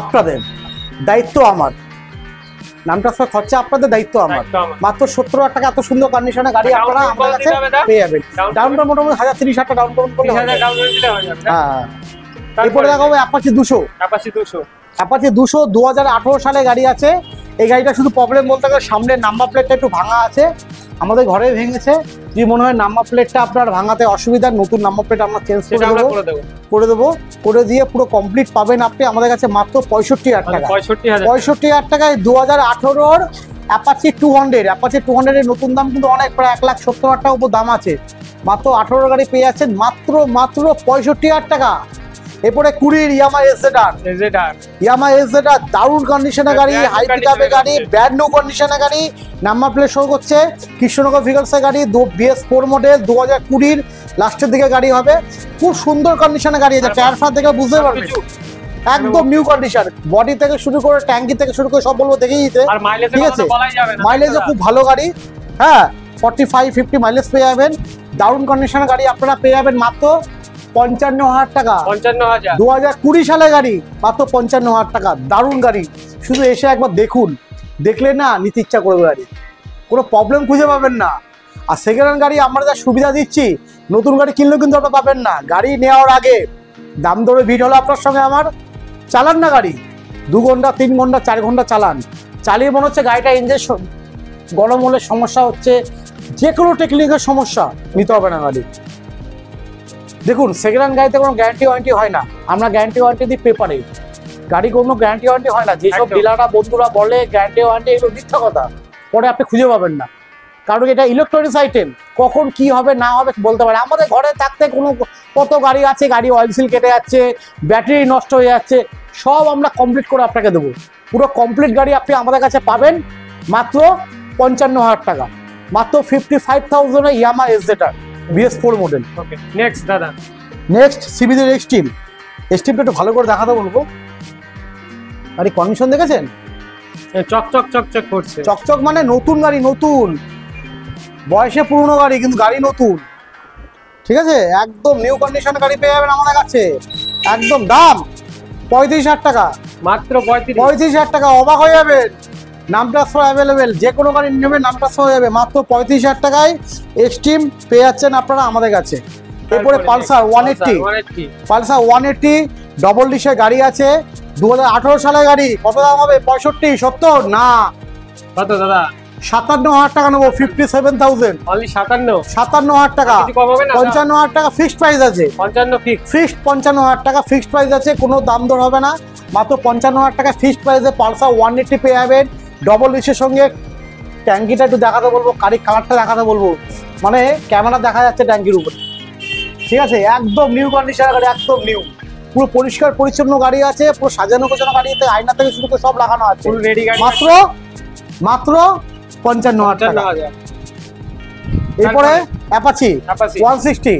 আপনাদের, দায়িত্ব আমার। নাম ট্রান্সফার খরচা আপনাদের, দায়িত্ব আমার। মাত্র 70,000 টাকা এত সুন্দর কন্ডিশনে গাড়ি আপনারা আমার কাছে পেয়ে যাবেন। ডাউন পেমেন্ট মোটামুটি 1,30,000 টাকা ডাউন পেমেন্ট করলে হয়ে যাবে। হ্যাঁ, এরপরে দেখাবো অ্যাপাচি 200। অ্যাপাচি 200 2018 সালে গাড়ি আছে। এই গাড়িটা শুধু প্রবলেম বলতে গেলে সামনের নাম্বার প্লেটটা একটু ভাঙা আছে, আমাদের ঘরে ভেঙেছে। যদি মনে হয় নাম্বার প্লেটটা আপনার ভাঙাতে অসুবিধা, নতুন নাম্বার প্লেট আমরা চেঞ্জ করে দেবো। করে দিয়ে পুরো কমপ্লিট পাবেন আপনি আমাদের কাছে মাত্র 65,000 টাকা। 65,000 টাকায় 2018-র অ্যাপাচি 200। অ্যাপাচি 200 এর নতুন দাম কিন্তু অনেক, প্রায় 1,70,000 টাকা উপর দাম আছে। মাত্র 18 গাড়ি পেয়ে যাচ্ছেন মাত্র 65,000 টাকা। এরপরে 20 ইয়ামাহা এসজেডআর দারুণ কন্ডিশনের গাড়ি, হাই পিকআপের গাড়ি, ব্র্যান্ড নিউ কন্ডিশনের গাড়ি, নাম্বার প্লেট শো করছে, কৃষ্ণনগর ভিগালসের গাড়ি, BS4 মডেল, 2020 লাস্টের দিকে গাড়ি হবে। খুব সুন্দর কন্ডিশনের গাড়ি আছে, টায়ার ফার দেখে বুঝতে পারবেন একদম নিউ কন্ডিশন। বডি থেকে শুরু করে ট্যাঙ্কি থেকে শুরু করে সব বলবো দেখেই দিতে, ঠিক আছে? মাইলেজও খুব ভালো গাড়ি, হ্যাঁ 45-50 মাইলেজ পেয়ে যাবেন। দারুণ কন্ডিশনের গাড়ি আপনারা পেয়ে যাবেন মাত্র 55,000 টাকা। 2020 সালে গাড়ি, মাত্র 55,000 টাকা। দারুণ গাড়ি, শুধু এসে একবার দেখুন, দেখলে না নিতে ইচ্ছা করবে গাড়ি, কোনো প্রবলেম খুঁজে পাবেন না। আর সেকেন্ড হ্যান্ড গাড়ি আমরা যা সুবিধা দিচ্ছি, নতুন গাড়ি কিনলেও কিন্তু আপনারা পাবেন না। গাড়ি নেওয়ার আগে দাম দরে ভিড় হলো আপনার সঙ্গে আমার, চালান না গাড়ি, 2 ঘন্টা 3 ঘন্টা 4 ঘন্টা চালান, চালিয়ে মনে হচ্ছে গাড়িটা ইঞ্জিন গরম হলে সমস্যা হচ্ছে, যে কোনো টেকনিক্যাল সমস্যা, নিতে হবে না গাড়ি। দেখুন সেকেন্ড হ্যান্ড গাড়িতে কোনো গ্যারান্টি ওয়ারেন্টি হয় না, আমরা গ্যারান্টি ওয়ারেন্টি দিই পেপারে। গাড়ি কোনো গ্যারান্টি ওয়ারেন্টি হয় না, যেসব ডিলাররা বন্ধুরা বলে গ্যারান্টি ওয়ারেন্টি, এগুলো মিথ্যা কথা, পরে আপনি খুঁজে পাবেন না। কারণ এটা ইলেকট্রনিক্স আইটেম, কখন কি হবে না হবে বলতে পারে। আমাদের ঘরে থাকতে কত গাড়ি আছে, গাড়ি অয়েল সিল কেটে যাচ্ছে, ব্যাটারি নষ্ট হয়ে যাচ্ছে, সব আমরা কমপ্লিট করে আপনাকে দেবো। পুরো কমপ্লিট গাড়ি আপনি আমাদের কাছে পাবেন মাত্র 55,000 টাকা, মাত্র 55,000 ইয়ামা এসজেটার BS4 মডেল। ওকে, নেক্সট দাদা। নেক্সট সিবিদের এক্সট্রিম। এক্সট্রিমটা একটু ভালো করে দেখাতে বলবো। গাড়ি কন্ডিশন দেখেছেন? চকচক চকচক করছে। চকচক মানে নতুন গাড়ি, নতুন বয়সে পুরনো গাড়ি কিন্তু গাড়ি নতুন, ঠিক আছে? একদম নিউ কন্ডিশন গাড়ি পেয়ে যাবেন আমাদের কাছে। একদম দাম 35,000 টাকা, মাত্র 35,000 টাকা। অবাক হয়ে যাবেন, নাম ট্রান্সফার অ্যাভেলেবেল, যে কোনো গাড়ি নেবেন নাম ট্রান্সফার হয়ে যাবে। মাত্র 35,000 টাকায় এক্সট্রিম পেয়ে যাচ্ছেন আপনারা আমাদের কাছে। এরপরে পালসার 180, পালসার 180 ডবল ডিসের গাড়ি আছে, 2018 সালের গাড়ি। কত দাম হবে? 65, 70 না, কত দাদা? 57,000 টাকা নেবো। 57,000, অনলি 57, 57,000 টাকা। 55,000 টাকা ফিক্সড প্রাইস আছে। 55 ফিক্সড 55,000 টাকা ফিক্সড প্রাইস আছে, কোনো দাম দর হবে না। মাত্র 55,000 টাকা ফিক্সড প্রাইসে পালসার 180 পেয়ে যাবেন ডবল ডিসের সঙ্গে। ট্যাঙ্কিটা একটু দেখাতে বলবো, গাড়ির কালারটা দেখাতে বলবো, মানে ক্যামেরা দেখা যাচ্ছে ট্যাঙ্কির উপরে, ঠিক আছে? একদম নিউ কন্ডিশনের গাড়ি, একদম নিউ, পুরো পরিষ্কার পরিচ্ছন্ন গাড়ি আছে, পুরো সাজানো গোছানো গাড়িতে আয়না থেকে শুরু করে সব লাগানো আছে। ফুল রেডি গাড়ি, মাত্র 55,000 টাকা। এরপরে অ্যাপাচি 160,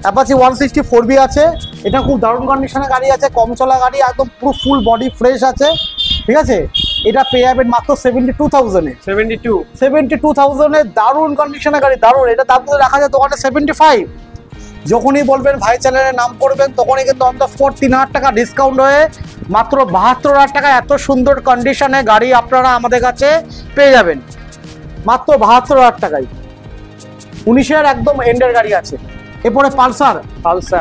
অ্যাপাচি 160 4B আছে। এটা খুব দারুণ কন্ডিশনের গাড়ি আছে, কম চলা গাড়ি, একদম পুরো ফুল বডি ফ্রেশ আছে, ঠিক আছে? এটা পেয়ে যাবেন মাত্র 72,000 এ। 72,000 এ দারুণ কন্ডিশনের গাড়ি, দারুণ। এটা দাম করে রাখা যায় দোকানে 75। যখনই বলবেন ভাই চ্যানেলে নাম করবেন, তখনই কিন্তু অন দ্য স্পট 3,000 টাকা ডিসকাউন্ট হয়ে মাত্র 72,000 টাকা এত সুন্দর কন্ডিশনে গাড়ি আপনারা আমাদের কাছে পেয়ে যাবেন মাত্র 72,000 টাকায়। 19-এর একদম এন্ডের গাড়ি আছে। এরপরে পালসার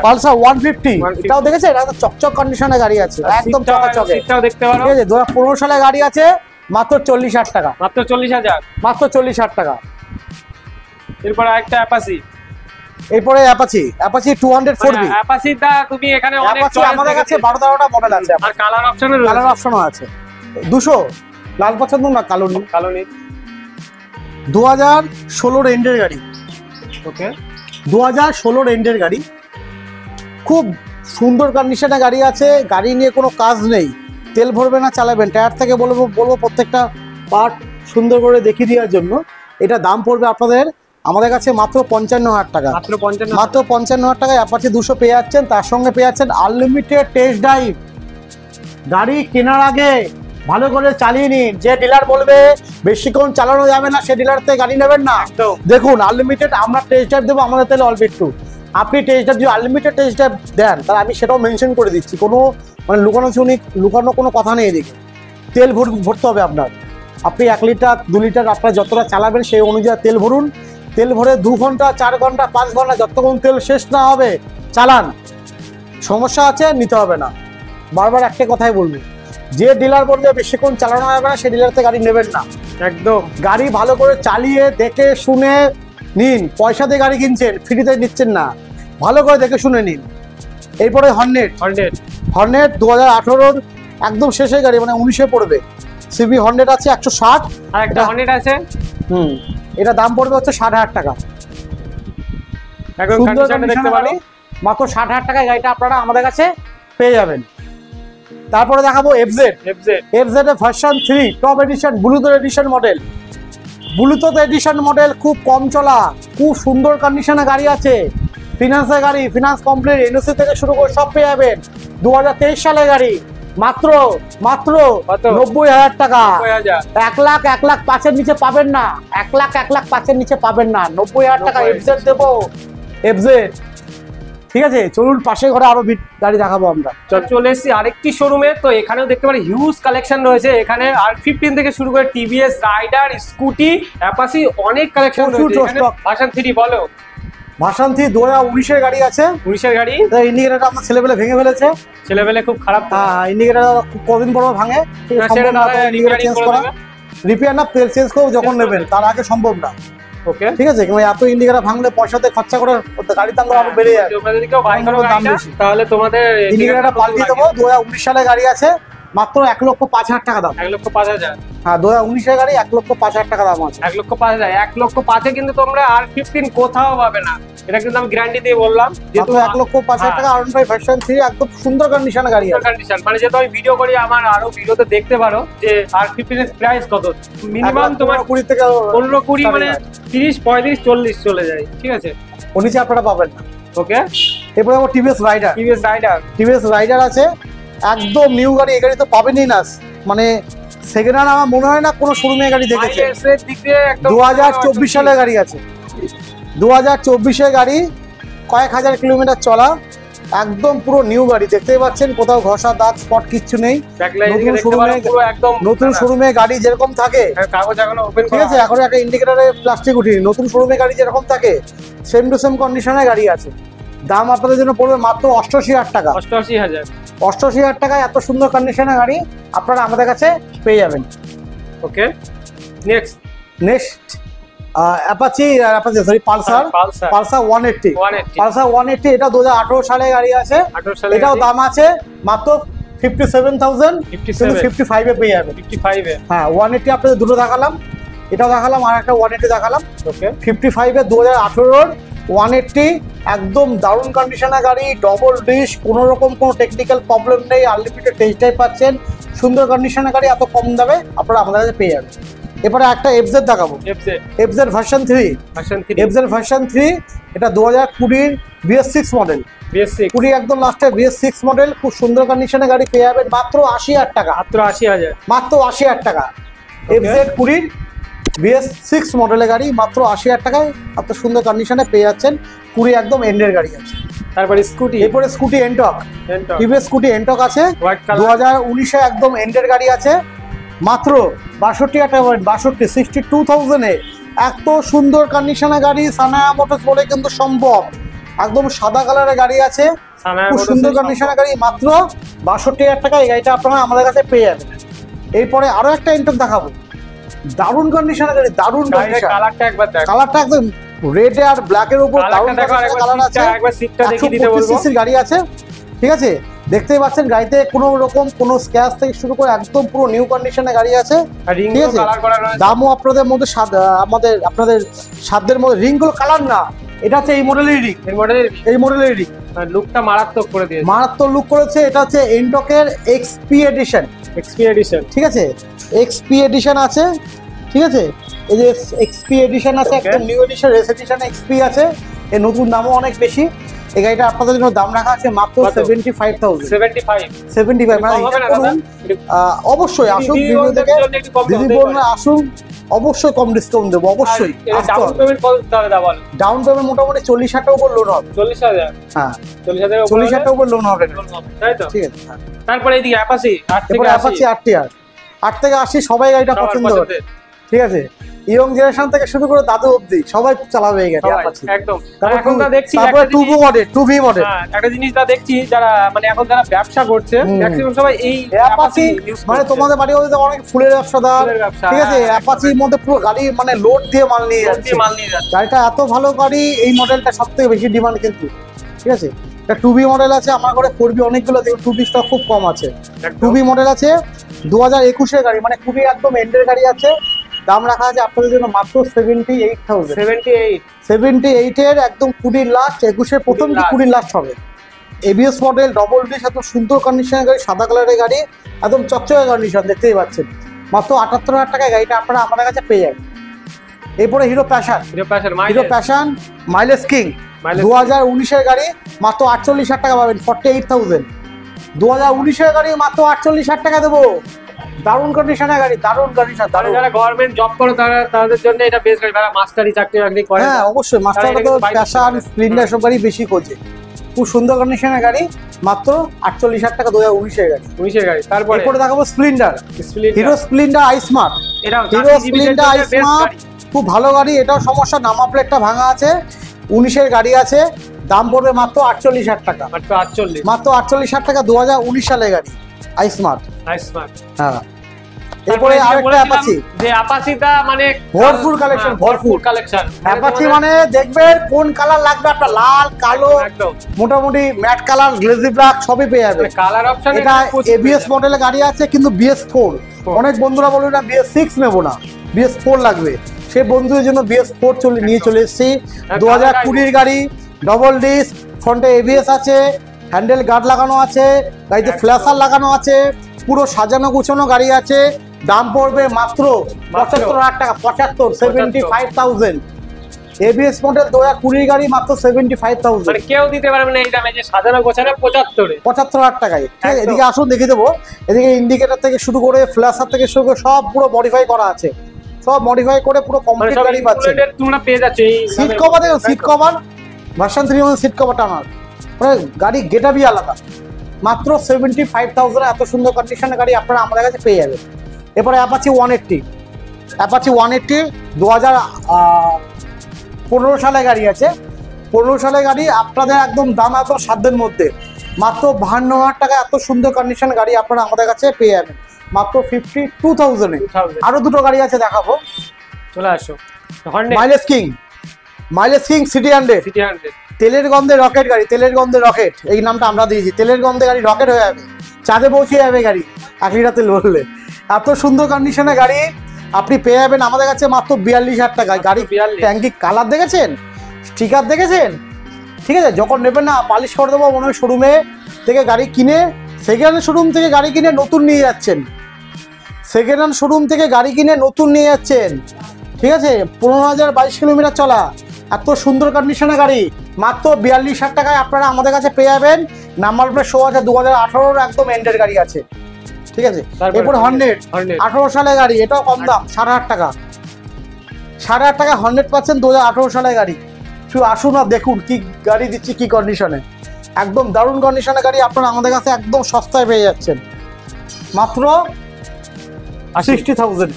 150, এটাও দেখেছেন? এটা চকচক কন্ডিশনের গাড়ি আছে, একদম চকচকে, এটাও দেখতে পারো। ঠিক আছে? 2015 সালের গাড়ি আছে, মাত্র 40,000 টাকা, মাত্র 40,000, মাত্র 40,000 টাকা। এরপর আরেকটা অ্যাপাচি। এরপরে অ্যাপাচি 200 4B। অ্যাপাচিটা তুমি এখানে অনেক অ্যাপাচি আমাদের কাছে 12-13টা মডেল আছে, আর কালার অপশনও রয়েছে। কালার অপশনও আছে। 200 লাল পছন্দ না কালো নি? কালো নি। 2016 এন্ডের গাড়ি। ওকে, 2016 এন্ডের গাড়ি, খুব সুন্দর কন্ডিশনে গাড়ি আছে। গাড়ি নিয়ে কোনো কাজ নেই, তেল ভরবে না, চালাবেন। টায়ার থেকে বলবো প্রত্যেকটা পার্ট সুন্দর করে দেখিয়ে দেওয়ার জন্য। এটা দাম পড়বে আপনাদের আমাদের কাছে মাত্র 55,000 টাকা, মাত্র 55,000 টাকায় অ্যাপাচি 200 পেয়ে যাচ্ছেন। তার সঙ্গে পেয়ে যাচ্ছেন আনলিমিটেড টেস্ট ড্রাইভ। গাড়ি কেনার আগে ভালো করে চালিয়ে নিন। যে ডিলার বলবে বেশিক্ষণ চালানো যাবে না, সে ডিলার থেকে গাড়ি নেবেন না। দেখুন আনলিমিটেড আমরা টেস্ট ড্রাইভ দেবো আমাদের তাহলে অল্প একটু। আপনি টেস্ট ড্রাইভ যদি আনলিমিটেড টেস্ট ড্রাইভ দেন, তাহলে আমি সেটাও মেনশন করে দিচ্ছি, কোনো মানে লুকানো কোনো কথা নেই। এদিকে তেল ভরতে হবে আপনার। আপনি 1 লিটার 2 লিটার আপনার যতটা চালাবেন সেই অনুযায়ী তেল ভরুন। তেল ভরে 2 ঘন্টা 4 ঘন্টা 5 ঘন্টা যতক্ষণ তেল শেষ না হবে চালান। সমস্যা আছে নিতে হবে না। বারবার একটা কথাই বলবো, যে ডিলার বলবে বেশিক্ষণ চালানো যাবে না, সে ডিলার থেকে গাড়ি নেবেন না। একদম গাড়ি ভালো করে চালিয়ে দেখে শুনে নিন। পয়সা দিয়ে গাড়ি কিনছেন, ফ্রিতে নিচ্ছেন না, ভালো করে দেখে শুনে নিন। এরপরে হর্নেট 2018 একদম শেষের গাড়ি, মানে 19-এ পড়বে। সিবি হর্নেট আছে 160, আর একটা হর্নেট আছে। এটা দাম পড়বে হচ্ছে 60,000 টাকা। সুন্দর দেখতে পারি, মাত্র 60,000 টাকায় গাড়িটা আপনারা আমাদের কাছে পেয়ে যাবেন। তারপরে দেখাবো FZ এর version 3 top edition bluetooth edition model. খুব কম চলা, খুব সুন্দর কন্ডিশনে গাড়ি আছে। ফিনান্সের গাড়ি, ফিনান্স কমপ্লিট, এনওসি থেকে শুরু করে সব পেয়ে যাবেন। 2023 সালের গাড়ি, মাত্র 90,000 টাকা। 1 লাখ 5-এর নিচে পাবেন না, 1 লাখ 5-এর নিচে পাবেন না। 90,000 টাকা FZ দেবো। FZ, ঠিক আছে? চলুন পাশে ঘরে আরো গাড়ি দেখাবো আমরা। চলে এসেছি আরেকটি শোরুমে। তো এখানেও দেখতে পারি হিউজ কালেকশন রয়েছে। এখানে R15 থেকে শুরু করে টিভিএস রাইডার, স্কুটি, অ্যাপাচি, অনেক কালেকশন রয়েছে। ভার্সন 3 বলো। ভার্সন 3 2019-এর গাড়ি আছে। 19-এর গাড়ি। ইন্ডিকেটরটা আমার ছেলেবেলে ভেঙে ফেলেছে। ছেলেবেলে খুব খারাপ। হ্যাঁ, ইন্ডিকেটর কদিন পর ভাঙে। রিপেয়ার না তেল চেঞ্জ করবো যখন নেবেন, তার আগে সম্ভব না। ওকে, ঠিক আছে? এত ইন্ডিকেটর ভাঙলে পয়সাতে খরচা করে গাড়ির দাম আরো বেড়ে যায়, তাহলে তোমাদের ইন্ডিকেটরটা পাল্টিয়ে দেবো। 2019 সালে গাড়ি আছে, মাত্র 1,05,000 টাকা দাম। 1,05,000। হ্যাঁ 2019 এর গাড়ি 1,05,000 টাকা দাম আছে। 1,05,000, 1,05,000 কিন্তু তোমরা R15 কোথাও পাবে না, এটা কিন্তু আমি গ্যারান্টি দিয়ে বললাম। যেহেতু 1,05,000 টাকা R15 ভার্সন 3 একদম সুন্দর কন্ডিশনের গাড়ি আছে। কন্ডিশন মানে যেহেতু আমি ভিডিও করি, আমার আরো ভিডিওতে দেখতে পারো যে R15 এর প্রাইস কত, মিনিমাম তোমার 20 থেকে 15-20 মানে 30-35-40 চলে যায়, ঠিক আছে? ওর নিচে আপনারা পাবেন না। ওকে, এরপরে আমার টিভিএস রাইডার আছে, একদম নিউ গাড়ি। এই গাড়ি তো পাবেনই না, মানে সেকেন্ড হ্যান্ড আমার মনে হয় না কোনো শোরুমে গাড়ি দেখেছে। 2024 সালের গাড়ি আছে, 2024 গাড়ি, কয়েক হাজার কিলোমিটার চলা, একদম পুরো নিউ গাড়ি। দেখতেই পাচ্ছেন কোথাও ঘষা দাগ স্পট কিচ্ছু নেই। নতুন শোরুমে গাড়ি যেরকম থাকে, ঠিক আছে, এখন একটা ইন্ডিকেটরে প্লাস্টিক উঠিনি, নতুন শোরুমে গাড়ি যেরকম থাকে সেম টু সেম কন্ডিশনে গাড়ি আছে। দাম আপনাদের জন্য পড়বে মাত্র 88,000 টাকা। 88,000 টাকায় এত সুন্দর কন্ডিশনের গাড়ি আপনারা আমাদের কাছে পেয়ে যাবেন। ওকে, নেক্সট অ্যাপাচি পালসার 180। এটা 2018 সালে গাড়ি আছে। এটাও দাম আছে মাত্র 57,000, 55 এ পেয়ে যাবেন। 55 এ, হ্যাঁ 180 আপনাদের দুটো দেখালাম, এটাও দেখালাম, আর একটা 180 দেখালাম। ওকে, 55 এ 2018 180, একদম দারুণ কন্ডিশনের গাড়ি, ডবল ডিস্ক, কোনো রকম কোনো টেকনিক্যাল প্রবলেম নেই, আনলিমিটেড টেস্ট ড্রাইভ পাচ্ছেন, সুন্দর কন্ডিশনের গাড়ি এত কম দামে আপনারা আমাদের কাছে পেয়ে যাবেন। এরপরে একটা এফজেড দেখাবো, এফজেড ভার্সন 3। এফজেড ভার্সন 3 এটা 2020 BS6 মডেল, কুড়ি একদম লাস্টে BS6 মডেল, খুব সুন্দর কন্ডিশনের গাড়ি পেয়ে যাবেন মাত্র 80,000 টাকা। মাত্র 80,000 টাকা এফজেড 20 BS6 মডেলের গাড়ি মাত্র 80,000 টাকায় এত সুন্দর কন্ডিশনে পেয়ে যাচ্ছেন। কুড়ি একদম এন্ডের গাড়ি আছে। তারপরে স্কুটি, এরপরে scooty Ntorq, TVS scooty Ntorq আছে, 2019 এ একদম এন্ডের গাড়ি আছে, মাত্র 62,000 টাকা। 62,000 এ এত সুন্দর কন্ডিশনের গাড়ি সানায়া মোটরস বলে কিন্তু সম্ভব। একদম সাদা কালারের গাড়ি আছে, খুব সুন্দর কন্ডিশনের গাড়ি, মাত্র 62,000 টাকা এই গাড়িটা আপনারা আমাদের কাছে পেয়ে যাবেন। এরপরে আরো একটা এন্টক দেখাবো, দারুণ কন্ডিশনের গাড়ি, দারুণ কন্ডিশন। কালারটা একদম রেড আর ব্ল্যাক এর উপর দারুণ কালার আছে। 125 সিসির গাড়ি আছে, ঠিক আছে, দেখতেই পাচ্ছেন গাড়িতে কোনো রকম কোনো স্ক্র্যাচ থেকে শুরু করে একদম পুরো নিউ কন্ডিশনে গাড়ি আছে, ঠিক আছে। দামও আপনাদের মধ্যে আপনাদের সাধ্যের মধ্যে। রিংগুলো কালার না, এটা হচ্ছে এই মডেলের রিং, এই মডেলের রিং, লুকটা মারাত্মক করে দিয়েছে, মারাত্মক লুক করেছে। এটা হচ্ছে এন্টকের এক্সপি এডিশন, ঠিক আছে, এক্সপি এডিশন আছে, ঠিক আছে, এই যে এক্সপি এডিশন আছে, একদম new addition, race edition XP আছে। এর নতুন দামও অনেক বেশি। এই গাড়িটা আপনাদের জন্য দাম রাখা আছে মাত্র 75,000। মানে অবশ্যই আসুন, ভিডিও দেখে দিদি বলুন আসুন, অবশ্যই কম ডিসকাউন্ট দেবো, অবশ্যই। ডাউন পেমেন্ট মোটামুটি 40,000 টাকা উপর লোন হবে। 40,000, হ্যাঁ 40,000 টাকা উপর লোন হবে, তাই তো? ঠিক আছে। তারপরে এইদিকে অ্যাপাচি, 8 থেকে 80 সবাই গাড়িটা পছন্দ করে, ঠিক আছে, ইয়ং জেনারেশন থেকে শুরু করে দাদু অবধি সবাই চালাবে এই গাড়ি অ্যাপাচি। একদম। এখন তো দেখছি তারপরে 2V মডেল, একটা জিনিসটা দেখছি, যারা মানে এখন যারা ব্যবসা করছে ম্যাক্সিমাম সবাই এই অ্যাপাচি, মানে তোমাদের বাড়ি বলতে অনেক ফুলের ব্যবসাদার, ঠিক আছে, অ্যাপাচির মধ্যে পুরো গাড়ি মানে লোড দিয়ে মাল নিয়ে যাচ্ছে। গাড়িটা এত ভালো গাড়ি, এই মডেলটা সবথেকে বেশি ডিমান্ড কিন্তু, ঠিক আছে। এটা 2V মডেল আছে, আমার ঘরে 4V অনেকগুলো, 2V স্টক খুব কম আছে। 2V মডেল আছে, 2021 এর গাড়ি, মানে খুবই একদম এন্ডের গাড়ি আছে। দাম রাখা আছে আপনাদের জন্য মাত্র 78,000। 78 এর একদম 20 লাস্ট, 21 এর প্রথম কি 20 লাস্ট হবে। এবিএস মডেল, ডবল ডিস্ক, এত সুন্দর কন্ডিশনের গাড়ি, সাদা কালারের গাড়ি, একদম চকচকে কন্ডিশন, দেখতেই পাচ্ছেন। মাত্র 78,000 টাকায় গাড়িটা আপনারা আমাদের কাছে পেয়ে যাবেন। এরপরে হিরো প্যাশন মাইলেজ কিং, 2019 এর গাড়ি, মাত্র 48,000 টাকা পাবেন। 48,000 2019 এর গাড়ি, মাত্র 48,000 টাকা দেবো। দারুণ কন্ডিশনের গাড়ি, দারুণ কন্ডিশন। যারা গভর্নমেন্ট জব করে তাদের জন্য এটা বেস্ট গাড়ি, যারা মাস্টারি চাকরি বাকরি করে। হ্যাঁ অবশ্যই, মাস্টাররা তো প্যাশন, স্প্লেন্ডার সব গাড়ি বেশি খোঁজে। খুব সুন্দর কন্ডিশনের গাড়ি, মাত্র 48,000 টাকা 2019 এর গাড়ি। তারপরে দেখাবো Splendor, hero Splendor I smart. Hero Splendor I smart খুব ভালো গাড়ি, এটাও সমস্যা, নাম্বার প্লেটটা ভাঙা আছে, 19 এর গাড়ি আছে। দাম পড়বে মাত্র 48,000 টাকা। মাত্র 48,000 টাকা 2019 সালের গাড়ি আই স্মার্ট। হ্যাঁ। এরপরে আরেকটা অ্যাপাচি, যে অ্যাপাচিটা মানে ভরপুর কালেকশন, ভরপুর কালেকশন। অ্যাপাচি মানে দেখবেন কোন কালার লাগবে আপনার, লাল, কালো, একদম মোটামুটি ম্যাট কালার, গ্লেজি ব্ল্যাক সবই পেয়ে যাবে। কালার অপশন এটা এবিএস মডেলের গাড়ি আছে কিন্তু BS4। অনেক বন্ধুরা বলবে না BS6 নেবো না, BS4 লাগবে, সেই বন্ধুদের জন্য BS4 নিয়ে চলে এসেছি। 2020 গাড়ি, ডবল ডিস্ক, ফ্রন্টে ABS আছে, হ্যান্ডেল গার্ড লাগানো আছে, গাড়িতে ফ্ল্যাশার লাগানো আছে, পুরো সাজানো গুছানো গাড়ি আছে। দাম পড়বে মাত্র 75,000 টাকা, 75,000। ABS মডেল 2020 গাড়ি মাত্র 75,000, মানে কেউ দিতে পারবে না এই দামে, যে সাজানো গোছানো 75,000 টাকায়। ঠিক আছে, এদিকে আসুন দেখিয়ে দেবো। এদিকে ইন্ডিকেটর থেকে শুরু করে ফ্ল্যাশার থেকে শুরু করে সব পুরো মডিফাই করা আছে, সব মডিফাই করে পুরো কমপ্লিট গাড়ি পাচ্ছে। তোমরা পেয়ে যাচ্ছ এই সিট কভার, দেখো সিট কভার ভার্সন 3 মধ্যে সিট কভার টানার, মানে গাড়ি গেটআপই আলাদা। মাত্র 75,000 এত সুন্দর কন্ডিশনের গাড়ি আপনারা আমাদের কাছে পেয়ে যাবেন। এরপরে অ্যাপাচি 180, অ্যাপাচি 180 2015 সালে গাড়ি আছে। 15 সালে গাড়ি, আপনাদের একদম দাম এত সাধ্যের মধ্যে, মাত্র 52,000 টাকা এত সুন্দর কন্ডিশন গাড়ি আপনারা আমাদের কাছে পেয়ে যাবেন মাত্র 52,000 এ। আরো দুটো গাড়ি আছে দেখাবো, চলে আসো। মাইলেজ কিং সিটি 100, তেলের গন্ধে রকেট গাড়ি, তেলের গন্ধে রকেট, এই নামটা আমরা দিয়েছি। তেলের গন্ধে গাড়ি রকেট হয়ে যাবে, চাঁদে পৌঁছে যাবে গাড়ি 1 লিটার তেল ভরলে। এত সুন্দর কন্ডিশনে গাড়ি আপনি পেয়ে যাবেন আমাদের কাছে মাত্র 42,000 টাকায়। গাড়ি ট্যাঙ্কি কালার দেখেছেন, স্টিকার দেখেছেন, ঠিক আছে। যখন নেবেন না পালিশ করে দেবো মনে হয় শোরুমে থেকে গাড়ি কিনে, সেকেন্ড হ্যান্ড শোরুম থেকে গাড়ি কিনে নতুন নিয়ে যাচ্ছেন, সেকেন্ড হ্যান্ড শোরুম থেকে গাড়ি কিনে নতুন নিয়ে যাচ্ছেন, ঠিক আছে। 15,022 কিলোমিটার চলা, এত সুন্দর কন্ডিশনে গাড়ি মাত্র 42,000 টাকায় আপনারা আমাদের কাছে পেয়ে যাবেন। নাম্বার প্লেট শো আছে, 2018 একদম এন্ডের গাড়ি আছে, ঠিক আছে। এরপর 100 18 সালের গাড়ি, এটাও কম দাম, 7,500 টাকা, 7,500 টাকা 100% 2018 সালের গাড়ি। শুধু আসুন আর দেখুন কি গাড়ি দিচ্ছি, কি কন্ডিশনে, একদম দারুণ কন্ডিশনের গাড়ি আপনারা আমাদের কাছে একদম সস্তায় পেয়ে যাচ্ছেন মাত্র 60,000।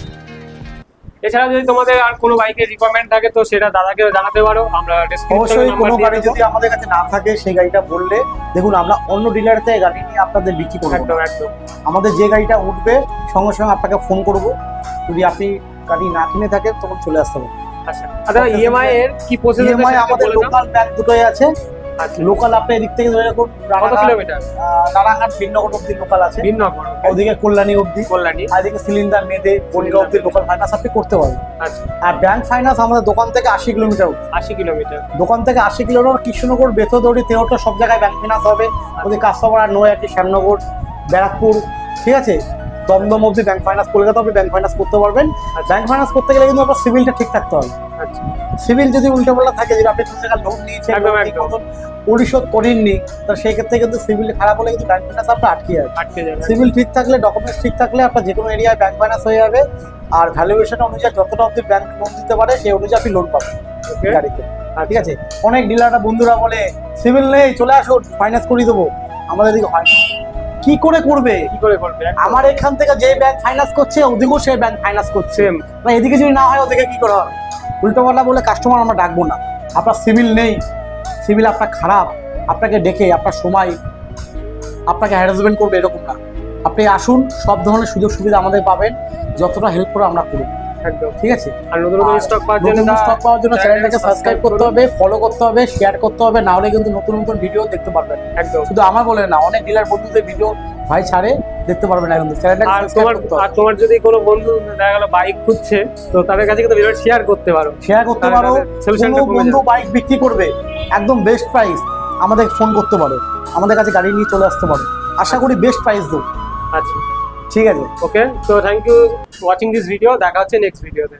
এছাড়া যদি তোমাদের আর কোনো বাইকের রিকোয়ারমেন্ট থাকে তো সেটা দাদাকে জানাতে পারো, আমরা অবশ্যই। কোনো গাড়ি যদি আমাদের কাছে না থাকে সেই গাড়িটা বললে, দেখুন আমরা অন্য ডিলার থেকে গাড়ি নিয়ে আপনাদের বিক্রি করবো। একদম একদম, আমাদের যে গাড়িটা উঠবে সঙ্গে সঙ্গে আপনাকে ফোন করব, যদি আপনি গাড়ি না কিনে থাকেন তখন চলে আসতে হবে। আচ্ছা, ইএমআই এর কি প্রসেস? ইএমআই আমাদের লোকাল ব্যাংক দুটোই আছে। লোকাল আপনি এদিক থেকে ধরে রাখুন, কত কিলোমিটার? রানাঘাট বিনগর অব্দি লোকাল আছে, বিনগর ওদিকে কল্যাণী অব্দি, আর এদিকে সিলিন্ডার মেদে বনগা অব্দি লোকাল ফাইন্যান্স আপনি করতে পারবেন। আর ব্যাংক ফাইন্যান্স আমাদের দোকান থেকে 80 কিলোমিটার, 80 কিলোমিটার দোকান থেকে 80 কিলোমিটার, কৃষ্ণনগর, বেতদড়ি, তেওটা সব জায়গায় ব্যাংক ফাইন্যান্স হবে। ওদিকে কাস্টমার আর নয়াটি, শ্যামনগর, ব্যারাকপুর, ঠিক আছে, দমদম অব্দি ব্যাংক ফাইন্যান্স, কলকাতা অব্দি ব্যাংক ফাইন্যান্স করতে পারবেন। ব্যাংক ফাইন্যান্স করতে গেলে কিন্তু আপনার সিভিলটা ঠিক থাকতে হবে। সিভিল যদি উল্টোপাল্টা থাকে, যদি আপনি 2 টাকা লোন নিয়েছেন পরিশোধ করেননি, তো সেই ক্ষেত্রে কিন্তু সিভিল খারাপ হলে কিন্তু ব্যাংক ফাইন্যান্স আপনার আটকে যাবে। সিভিল ঠিক থাকলে, ডকুমেন্টস ঠিক থাকলে আপনার যে কোনো এরিয়ায় ব্যাংক ফাইন্যান্স হয়ে যাবে। আর ভ্যালুয়েশন অনুযায়ী যতটা অব্দি ব্যাংক লোন দিতে পারে সেই অনুযায়ী আপনি লোন পাবেন গাড়িতে, ঠিক আছে। অনেক ডিলাররা বন্ধুরা বলে সিভিল নেই, চলে আসুন ফাইন্যান্স করে দেবো, আমাদের দিকে হয় না। কি করে করবে? আমার এখান থেকে যে ব্যাংক ফাইন্যান্স করছে ওদিকেও সে ব্যাংক ফাইন্যান্স করছে, এদিকে যদি না হয় ওদিকে কি করে হবে? উল্টোপাল্টা বলে কাস্টমার আমরা ডাকবো না। আপনার সিভিল নেই, সিভিল আপনার খারাপ, আপনাকে ডেকে আপনার সময় আপনাকে হ্যারাসমেন্ট করবে এরকম না। আপনি আসুন, সব ধরনের সুযোগ সুবিধা আমাদের পাবেন, যতটা হেল্প করে আমরা করব, একদম, ঠিক আছে। আর নতুন স্টক পাওয়ার জন্য চ্যানেলটাকে সাবস্ক্রাইব করতে হবে, ফলো করতে হবে, শেয়ার করতে হবে, না হলে কিন্তু নতুন নতুন ভিডিও দেখতে পারবেন। একদম, শুধু আমার বলে না, অনেক ডিলার বন্ধুদের ভিডিও ভাই ছাড়ে দেখতে পারবেন না, কিন্তু চ্যানেলটাকে সাবস্ক্রাইব করতে হবে। আর তোমার যদি কোনো বন্ধু দেখা গেল বাইক খুঁজছে, তো তাদের কাছে কিন্তু ভিডিও শেয়ার করতে পারো, কোনো বন্ধু বাইক বিক্রি করবে একদম বেস্ট প্রাইস, আমাদের ফোন করতে পারো, আমাদের কাছে গাড়ি নিয়ে চলে আসতে পারো, আশা করি বেস্ট প্রাইস দেবো। আচ্ছা, ঠিক আছে, ওকে। তো thank you watching this video, দেখা হচ্ছে নেক্সট ভিডিওতে।